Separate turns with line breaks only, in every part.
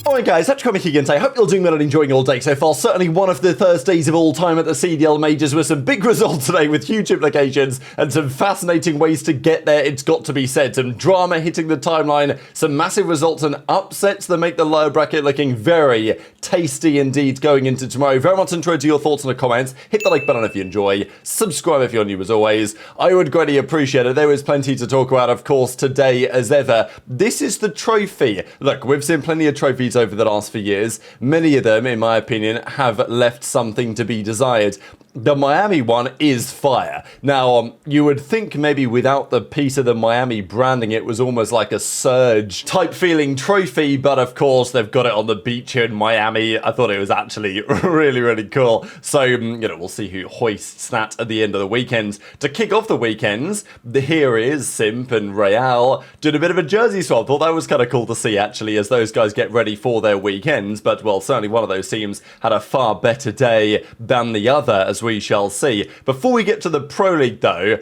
Alright guys, Kremp again today. Hope you're doing well and enjoying your day so far. Certainly one of the Thursdays of all time at the CDL Majors with some big results today with huge implications and some fascinating ways to get there, it's got to be said. Some drama hitting the timeline, some massive results and upsets that make the lower bracket looking very tasty indeed going into tomorrow. Very much interested to your thoughts in the comments. Hit the like button if you enjoy. Subscribe if you're new as always. I would greatly appreciate it. There is plenty to talk about, of course, today as ever. This is the trophy. Look, we've seen plenty of trophies over the last few years. Many of them, in my opinion, have left something to be desired. The Miami one is fire. Now, you would think maybe without the piece of the Miami branding, it was almost like a Surge type feeling trophy, but of course, they've got it on the beach here in Miami. I thought it was actually really, really cool. So, we'll see who hoists that at the end of the weekend. To kick off the weekends, here is Simp and Real did a bit of a jersey swap. Thought that was kind of cool to see, actually, as those guys get ready for their weekends. But, well, certainly one of those teams had a far better day than the other, as we shall see. Before we get to the Pro League, though,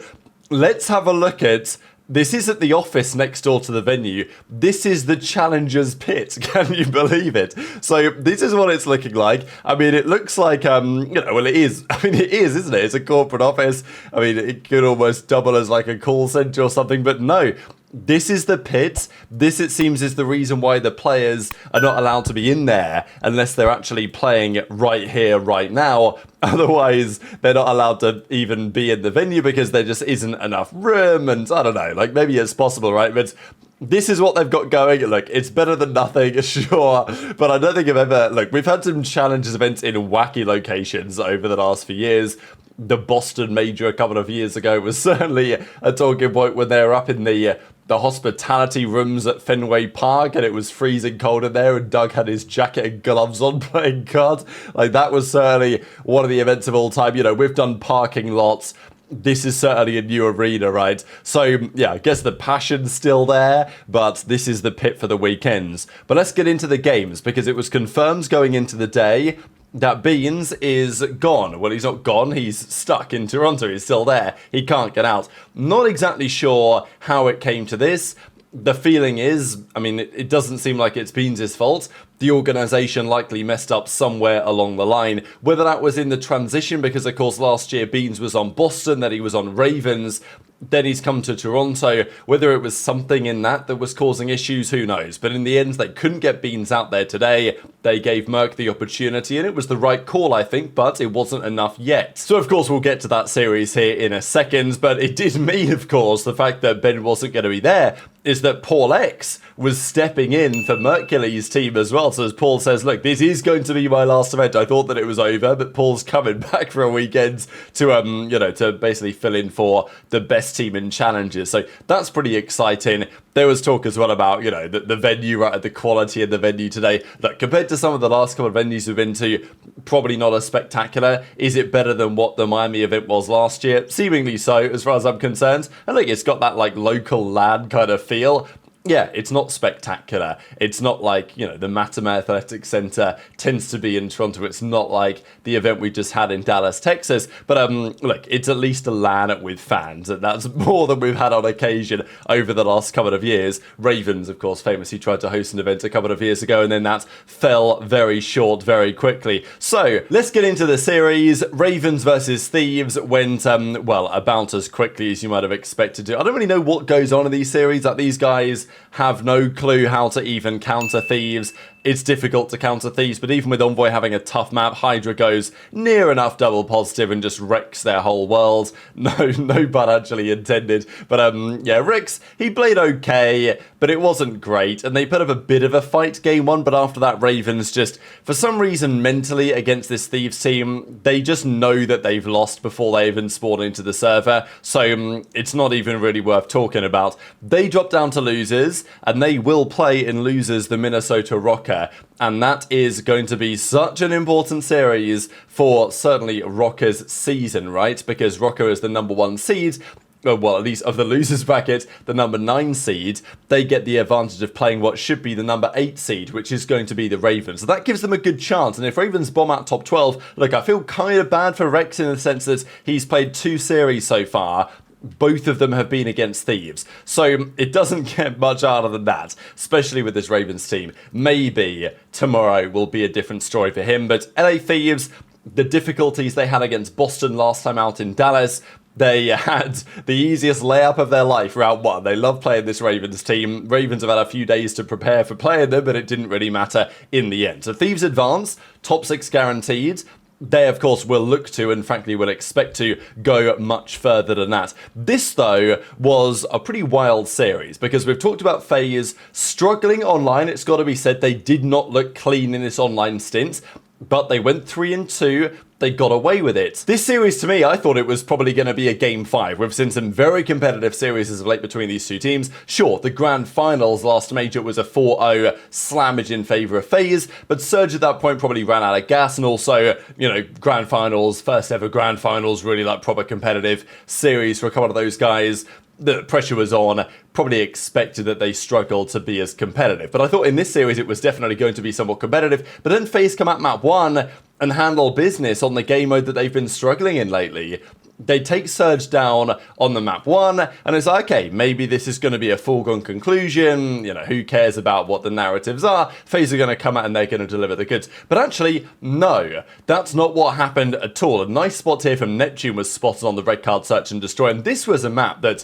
let's have a look at... This is at the office next door to the venue. This is the Challengers pit. Can you believe it? So this is what it's looking like. I mean, it looks like, well, it is. I mean, it is, isn't it? It's a corporate office. I mean, it could almost double as like a call center or something, but no. This is the pit. This, it seems, is the reason why the players are not allowed to be in there unless they're actually playing right here, right now. Otherwise, they're not allowed to even be in the venue because there just isn't enough room. And I don't know, like maybe it's possible, right? But this is what they've got going. Look, it's better than nothing, sure. But I don't think I've ever... Look, we've had some Challengers events in wacky locations over the last few years. The Boston Major a couple of years ago was certainly a talking point when they were up in the hospitality rooms at Fenway Park and it was freezing cold in there and Doug had his jacket and gloves on playing cards. Like, that was certainly one of the events of all time. We've done parking lots. This is certainly a new arena, right? So, yeah, I guess the passion's still there, but this is the pit for the weekends. But let's get into the games, because it was confirmed going into the day that Beans is gone. Well, he's not gone. He's stuck in Toronto. He's still there. He can't get out. Not exactly sure how it came to this. The feeling is, I mean, it doesn't seem like it's Beans' fault. The organisation likely messed up somewhere along the line. Whether that was in the transition, because of course last year Beans was on Boston, then he was on Ravens, then he's come to Toronto. Whether it was something in that was causing issues, who knows? But in the end, they couldn't get Beans out there today. They gave Merc the opportunity, and it was the right call, I think, but it wasn't enough yet. So, of course, we'll get to that series here in a second, but it did mean, of course, the fact that Ben wasn't going to be there is that Paul X was stepping in for Mercury's team as well. So as Paul says, look, this is going to be my last event. I thought that it was over, but Paul's coming back for a weekend to, to basically fill in for the best team in challenges. So that's pretty exciting. There was talk as well about, the venue, right, the quality of the venue today. Look, compared to some of the last couple of venues we've been to, probably not as spectacular. Is it better than what the Miami event was last year? Seemingly so, as far as I'm concerned. And look, it's got that, like, local LAN kind of feel. Yeah, it's not spectacular. It's not like, the Mattamy Athletics Center tends to be in Toronto. It's not like the event we just had in Dallas, Texas. But look, it's at least a LAN with fans. And that's more than we've had on occasion over the last couple of years. Ravens, of course, famously tried to host an event a couple of years ago, and then that fell very short very quickly. So, let's get into the series. Ravens versus Thieves went, about as quickly as you might have expected to. I don't really know what goes on in these series. Like, these guys have no clue how to even counter Thieves. It's difficult to counter Thieves, but even with Envoy having a tough map, HyDra goes near enough double positive and just wrecks their whole world. No pun actually intended. But Rix, he played okay, but it wasn't great. And they put up a bit of a fight game one, but after that, Ravens just, for some reason, mentally against this Thieves team, they just know that they've lost before they even spawn into the server. So it's not even really worth talking about. They drop down to losers, and they will play in losers the Minnesota Rocker. And that is going to be such an important series for certainly Rocker's season, right? Because Rocker is the #1 seed. Well, at least of the losers bracket, the #9 seed, they get the advantage of playing what should be the #8 seed, which is going to be the Ravens. So that gives them a good chance. And if Ravens bomb out top 12, look, I feel kind of bad for Rex in the sense that he's played 2 series so far. both of them have been against Thieves. So it doesn't get much harder than that, especially with this Ravens team. Maybe tomorrow will be a different story for him, but LA Thieves, the difficulties they had against Boston last time out in Dallas, they had the easiest layup of their life round one. They love playing this Ravens team. Ravens have had a few days to prepare for playing them, but it didn't really matter in the end. So Thieves advance, top 6 guaranteed. They, of course, will look to, and frankly will expect to, go much further than that. This, though, was a pretty wild series, because we've talked about FaZe struggling online. It's got to be said, they did not look clean in this online stint, but they went 3-2. They got away with it. This series, to me, I thought it was probably going to be a Game 5. We've seen some very competitive series as of late between these two teams. Sure, the Grand Finals last major was a 4-0 slammage in favour of FaZe, but Surge at that point probably ran out of gas, and also, you know, Grand Finals, first ever Grand Finals, really like proper competitive series for a couple of those guys. The pressure was on, probably expected that they struggled to be as competitive. But I thought in this series it was definitely going to be somewhat competitive. But then FaZe come out map 1 and handle business on the game mode that they've been struggling in lately. They take Surge down on the map 1, and it's like, okay, maybe this is going to be a foregone conclusion. You know, who cares about what the narratives are? FaZe are going to come out and they're going to deliver the goods. But actually, no, that's not what happened at all. A nice spot here from Neptune was spotted on the red card search and destroy, and this was a map that,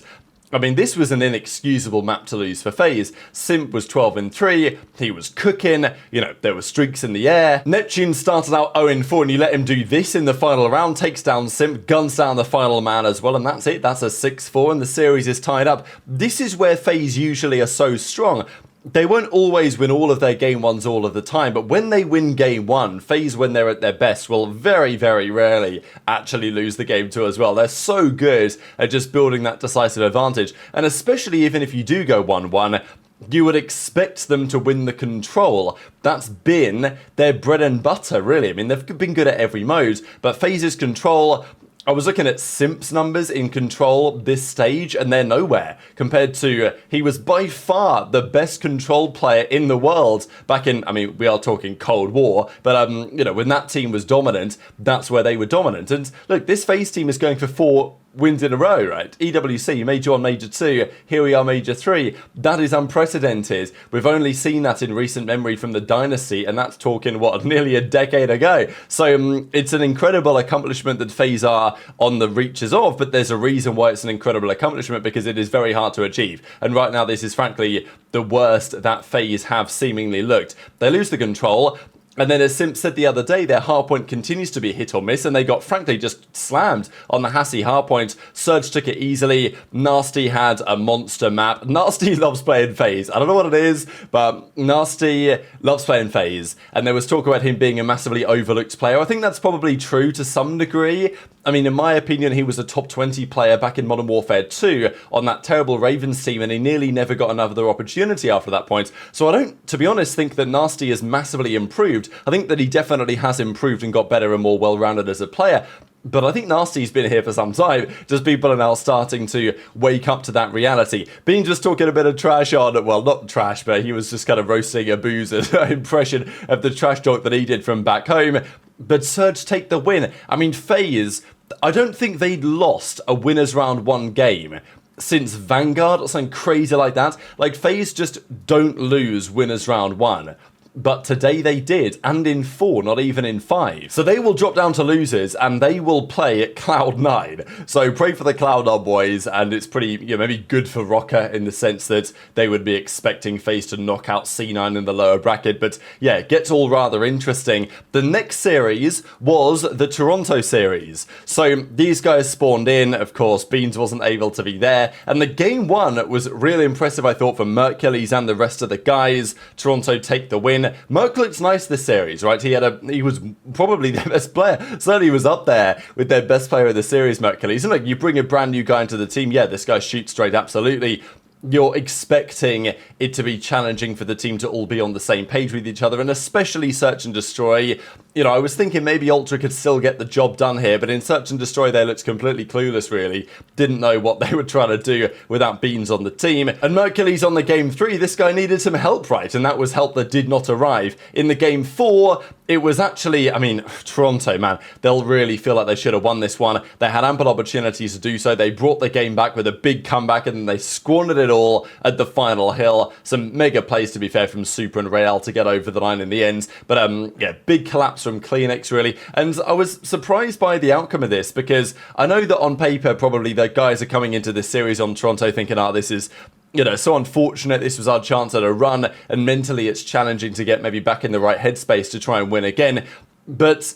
I mean, this was an inexcusable map to lose for FaZe. Simp was 12-3, he was cooking, you know, there were streaks in the air. Neptune started out 0-4, and you let him do this in the final round, takes down Simp, guns down the final man as well, and that's it. That's a 6-4, and the series is tied up. This is where FaZe usually are so strong. They won't always win all of their game 1s all of the time, but when they win game 1, FaZe, when they're at their best, will very, very rarely actually lose the game 2 as well. They're so good at just building that decisive advantage, and especially even if you do go 1-1, you would expect them to win the control. That's been their bread and butter, really. I mean, they've been good at every mode, but FaZe's control, I was looking at Simp's numbers in control this stage, and they're nowhere compared to, he was by far the best control player in the world back in, I mean, we are talking Cold War, but, you know, when that team was dominant, that's where they were dominant. And look, this FaZe team is going for 4 wins in a row, right? EWC, Major 1, Major 2, here we are, Major 3. That is unprecedented. We've only seen that in recent memory from the Dynasty, and that's talking, what, nearly a decade ago. So it's an incredible accomplishment that FaZe are on the reaches of, but there's a reason why it's an incredible accomplishment, because it is very hard to achieve. And right now, this is frankly the worst that FaZe have seemingly looked. They lose the control, and then, as Simp said the other day, their hardpoint continues to be hit or miss, and they got, frankly, just slammed on the Hassie hardpoint. Surge took it easily. Nastie had a monster map. Nastie loves playing FaZe. I don't know what it is, but Nastie loves playing FaZe. And there was talk about him being a massively overlooked player. I think that's probably true to some degree. I mean, in my opinion, he was a top 20 player back in Modern Warfare 2 on that terrible Ravens team, and he nearly never got another opportunity after that point. So I don't, to be honest, think that Nastie has massively improved. I think that he definitely has improved and got better and more well-rounded as a player. But I think Nastie's been here for some time. Just people are now starting to wake up to that reality. Bean just talking a bit of trash on, well, not trash, but he was just kind of roasting Abuzah's impression of the trash talk that he did from back home. But Surge take the win. I mean, FaZe, I don't think they'd lost a winners round 1 game since Vanguard or something crazy like that. Like, FaZe just don't lose winners round 1. But today they did, and in 4, not even in 5. So they will drop down to losers, and they will play at Cloud9. So pray for the Cloud9 boys, and it's pretty, you know, maybe good for Rocker in the sense that they would be expecting FaZe to knock out C9 in the lower bracket. But yeah, it gets all rather interesting. The next series was the Toronto series. So these guys spawned in, of course, Beans wasn't able to be there, and the game 1 was really impressive, I thought, for Mercules and the rest of the guys. Toronto take the win. Merc looks nice this series, right? He was probably their best player. Certainly was up there with their best player of the series, Mercules. And look, you bring a brand new guy into the team. Yeah, this guy shoots straight, absolutely. You're expecting it to be challenging for the team to all be on the same page with each other, and especially Search and Destroy. you know, I was thinking maybe Ultra could still get the job done here, but in Search and Destroy they looked completely clueless, really. Didn't know what they were trying to do without Beans on the team. And Mercury's on the game 3, this guy needed some help, right? And that was help that did not arrive. In the game 4, it was actually, I mean, Toronto, man, they'll really feel like they should have won this one. They had ample opportunities to do so. They brought the game back with a big comeback, and then they squandered it all at the final hill. Some mega plays, to be fair, from Super and Real to get over the line in the end. But yeah, big collapse from CleanX, really. And I was surprised by the outcome of this, because I know that on paper, probably the guys are coming into this series on Toronto thinking, oh, this is, you know, so unfortunate. This was our chance at a run, and mentally it's challenging to get maybe back in the right headspace to try and win again. But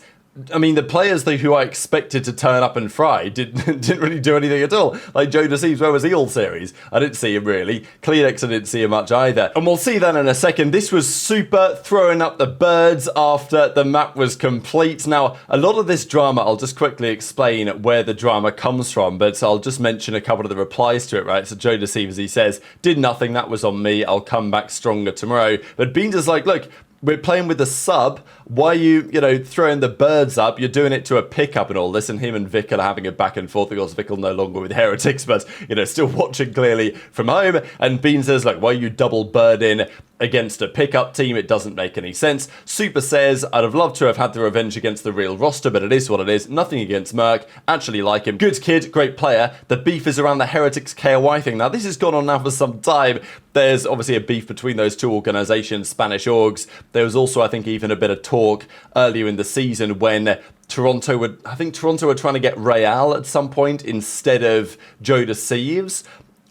I mean, the players who I expected to turn up and fry didn't really do anything at all. Like JoeDeceives, where was he all series? I didn't see him really. CleanX, I didn't see him much either. And we'll see that in a second. This was Super throwing up the birds after the map was complete. Now, a lot of this drama, I'll just quickly explain where the drama comes from, but I'll just mention a couple of the replies to it, right? So JoeDeceives, he says, did nothing, that was on me, I'll come back stronger tomorrow. But Beans is like, look, we're playing with the sub. Why are you, throwing the birds up? You're doing it to a pickup and all this. And him and Vickle are having a back and forth. Of course, Vickle no longer with Heretics, but, still watching clearly from home. And Bean says, like, why are you double birding against a pickup team? It doesn't make any sense. Super says, I'd have loved to have had the revenge against the real roster, but it is what it is. Nothing against Merc. Actually like him. Good kid, great player. The beef is around the Heretics KOI thing. Now, this has gone on now for some time. There's obviously a beef between those two organizations, Spanish orgs. There was also, I think, even a bit of talk earlier in the season when Toronto were trying to get Real at some point instead of JoeDeceives.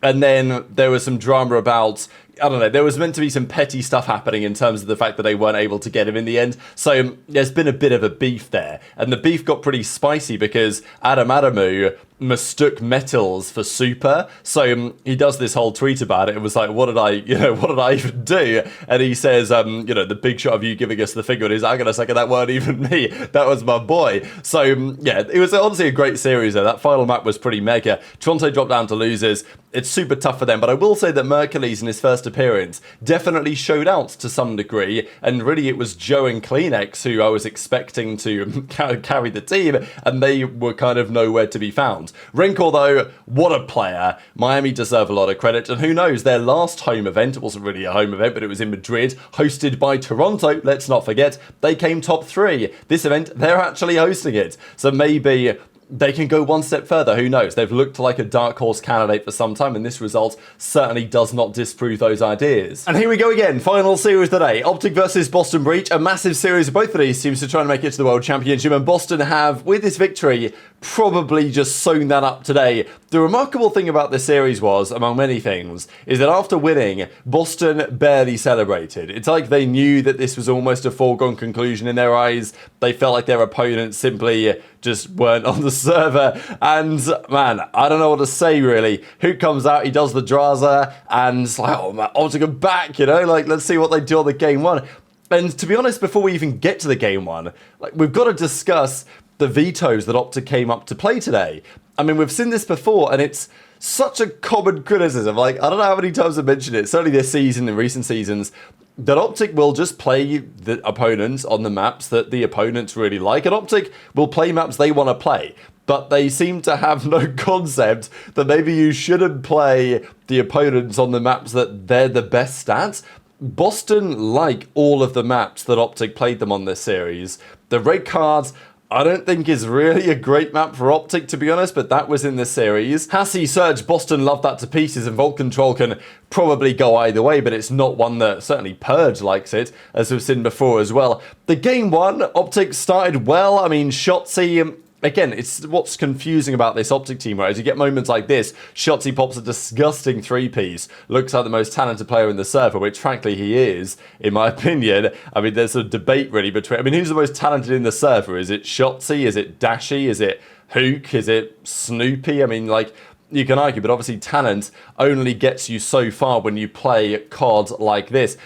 And then there was some drama about, I don't know, there was meant to be some petty stuff happening in terms of the fact that they weren't able to get him in the end. So there's been a bit of a beef there. And the beef got pretty spicy because Adamu mistook metals for Super. So he does this whole tweet about it. It was like, what did I even do? And he says, the big shot of you giving us the finger. And he's like, hang on a second, that weren't even me. That was my boy. So yeah, it was honestly a great series though. That final map was pretty mega. Toronto dropped down to losers. It's super tough for them. But I will say that Mercury's in his first appearance definitely showed out to some degree. And really it was Joe and CleanX who I was expecting to carry the team. And they were kind of nowhere to be found. Renkor, though, what a player. Miami deserve a lot of credit, and who knows, their last home event, it wasn't really a home event, but it was in Madrid, hosted by Toronto, let's not forget, they came top 3. This event, they're actually hosting it, so maybe they can go one step further, who knows? They've looked like a dark horse candidate for some time, and this result certainly does not disprove those ideas. And here we go again, final series today. OpTic versus Boston Breach, a massive series of both of these teams to try and make it to the World Championship, and Boston have, with this victory, probably just sewn that up today. The remarkable thing about this series was, among many things, is that after winning, Boston barely celebrated. It's like they knew that this was almost a foregone conclusion in their eyes. They felt like their opponents simply just weren't on the server. And man, I don't know what to say really. Huke comes out, he does the Drazah, and it's like, oh man, OpTic are back, like let's see what they do on the game 1. And to be honest, before we even get to the game 1, like we've got to discuss the vetoes that OpTic came up to play today. I mean, we've seen this before, and it's such a common criticism. Like, I don't know how many times I've mentioned it, certainly this season, in recent seasons, that OpTic will just play the opponents on the maps that the opponents really like, and OpTic will play maps they want to play. But they seem to have no concept that maybe you shouldn't play the opponents on the maps that they're the best at. Boston like all of the maps that OpTic played them on this series. The red cards, I don't think is really a great map for OpTic, to be honest, but that was in the series. Hassie Surge, Boston loved that to pieces, and Vault Control can probably go either way, but it's not one that certainly Purge likes it, as we've seen before as well. The game 1, OpTic started well. I mean, Shotzzy, again, it's what's confusing about this OpTic team, right? As you get moments like this, Shotzzy pops a disgusting 3-piece, looks like the most talented player in the server, which frankly he is, in my opinion. I mean, there's a debate really between, who's the most talented in the server? Is it Shotzzy? Is it Dashy? Is it Huke? Is it Snoopy? I mean, like, you can argue, but obviously talent only gets you so far when you play COD like this.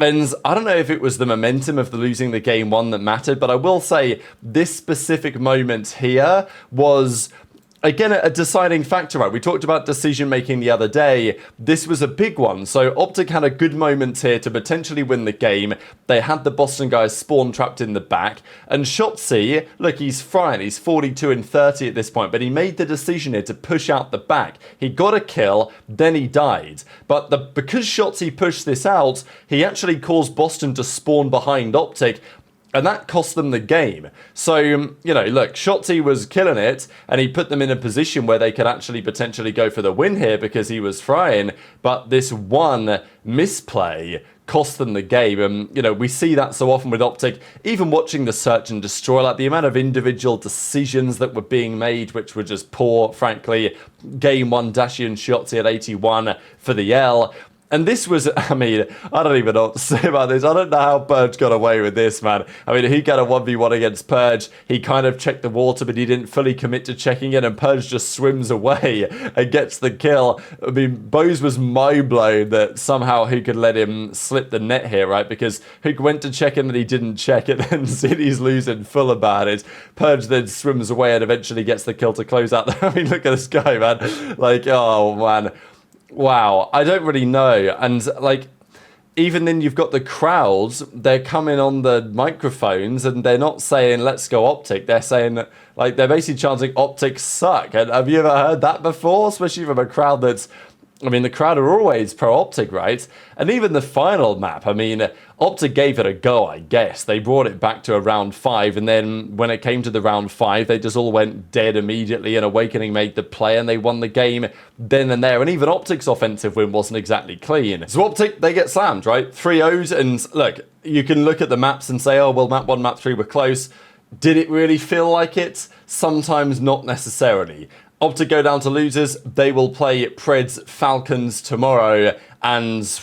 And I don't know if it was the momentum of the losing the game 1 that mattered, but I will say this specific moment here was again, a deciding factor, right? We talked about decision-making the other day. This was a big one. So OpTic had a good moment here to potentially win the game. They had the Boston guys spawn trapped in the back. And Shotzzy, look, he's fine. He's 42 and 30 at this point. But he made the decision here to push out the back. He got a kill, then he died. But because Shotzzy pushed this out, he actually caused Boston to spawn behind OpTic. And that cost them the game. So, you know, look, Shotzzy was killing it, and he put them in a position where they could actually potentially go for the win here because he was frying. But this one misplay cost them the game. And, you know, we see that so often with OpTic. Even watching the search and destroy, like the amount of individual decisions that were being made, which were just poor, frankly. Game 1, Dashy and Shotzzy at 81 for the L. And this was, I mean, I don't even know what to say about this. I don't know how Purge got away with this, man. I mean, he got a 1v1 against Purge. He kind of checked the water, but he didn't fully commit to checking it, and Purge just swims away and gets the kill. I mean, Bose was mind-blown that somehow Huke could let him slip the net here, right? Because Huke went to check him and he didn't check it, and City's losing full about it. Purge then swims away and eventually gets the kill to close out. I mean, look at this guy, man. Like, oh, man. Wow, I don't really know. And like, even then you've got the crowds, they're coming on the microphones and they're not saying, let's go OpTic. They're saying, like, they're basically chanting OpTic suck. And have you ever heard that before? Especially from a crowd that's, I mean, the crowd are always pro OpTic, right? And even the final map, I mean, OpTic gave it a go, I guess. They brought it back to a round 5, and then when it came to the round 5, they just all went dead immediately, and Awakening made the play, and they won the game then and there. And even OpTic's offensive win wasn't exactly clean. So OpTic, they get slammed, right? 3-0s, and look, you can look at the maps and say, oh, well, map 1, map 3 were close. Did it really feel like it? Sometimes not necessarily. OpTic go down to losers. They will play Preds Falcons tomorrow, and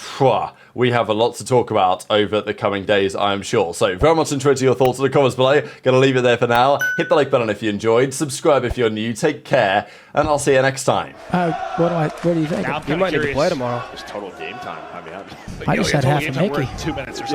we have a lot to talk about over the coming days, I am sure. So very much interested in your thoughts in the comments below. Gonna leave it there for now. Hit the like button if you enjoyed. Subscribe if you're new. Take care, and I'll see you next time.
What do you think?
You might need to play tomorrow. It's total game time. I mean,
I just had half a Mickey.
2 minutes or so.